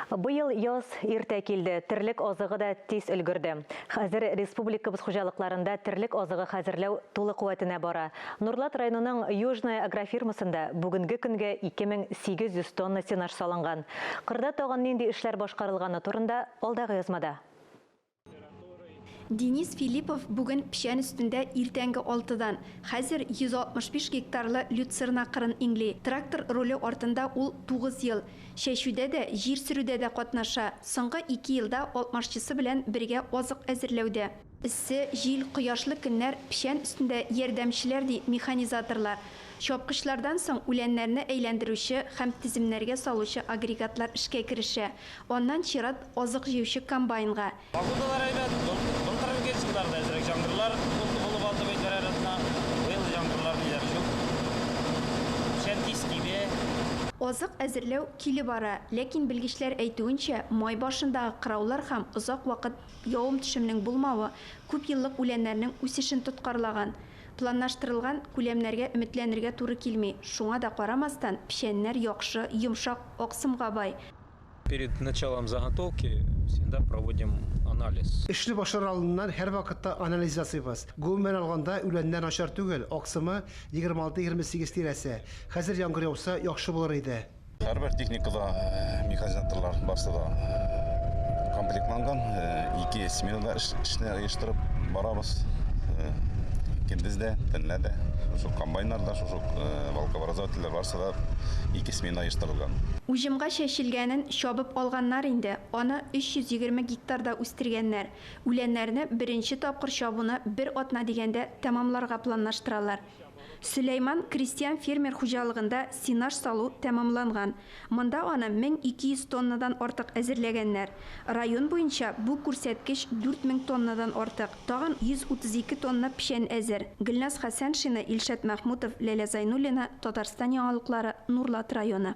Быйыл яз иртә килде, терлек азыгы да тиз өлгерде. Хәзер республикабыз хуҗалыкларында терлек азыгы хәзерләү тулы куәтенә бара. Нурлат районының Южная агрофирмасында бүгенге көнгә 2800 тонна сенаж салынган. Кырда тагын нинди эшләр башкарылганы турында алдагы язмада. Денис Филиппов бүген пишән өстендә иртәнге 6-дан. Хәзер 165 гектарлы люцерна кырын иңли. Трактор роле артында ул 9 ел. Шәшүдә дә, җир сөрүдә дә катнаша. Соңгы 2 елда 60чысы белән бергә азык әзерләүдә. Иссе, җил, кояшлы көннәр пишән өстендә ярдәмчеләр ди механизаторлар. Чапкычлардан соң үләннәрне әйләндерүче һәм тиземнәргә салучы агрегатлар эшкә керешә. Аннан чират азык җыючы комбайнга. Погодалар әйбәт, былтыр geçtiler әзрәк җаңгырлар, булып алды бәйләр арасында. Быел җаңгырлар ниләр шул. Шәнтис кибе. Азык әзерләү киле бара, ләкин белгечләр әйтүенчә, май башындагы кыраулар һәм озак вакыт явым-төшемнең булмавы күп еллык үләннәрнең үсешен тоткарлаган. Планлаштырылган күләмнәргә өметләнергә туры килми. Шуңа да карамастан, пишәннәр яхшы, йомшак, аксымга бай. Перед началом заготовки всегда проводим анализ. Эшне башлар алдыннан һәр вакытта анализ ясыйбыз. Гомумән алганда үләннәр начар түгел, аксымы 26-28 тирәсе. Хәзер яңгыр яуса яхшы булыр иде. Һәрбер техникада механизаторлар барсы да комплектланган. 2 сменада эшне оештырып барабыз. Кендездә, төнләдә, шул комбайннарда, шул волковыразовательләр барсы да 2 смена оештырылган. Уҗымга чәчелгәнен чабып алганнар инде. Аны 320 гектарда үстергәннәр. Үләннәрне беренче тапкыр чабуны бер атна дигәндә тәмамларга планлаштыралар. Сөләйман крестьян фермер хуҗалыгында сенаж салу тәмамланган. Монда аны 1200 тоннадан артык әзерләгәннәр. Район буенча бу күрсәткеч 4000 тоннадан артык. Тагын 132 тонна пишән әзер. Гөлназ Хәсәншина, Илшат Мәхмүтов, Ләлә Зайнуллина, Татарстан яңалыклары, Нурлат районы.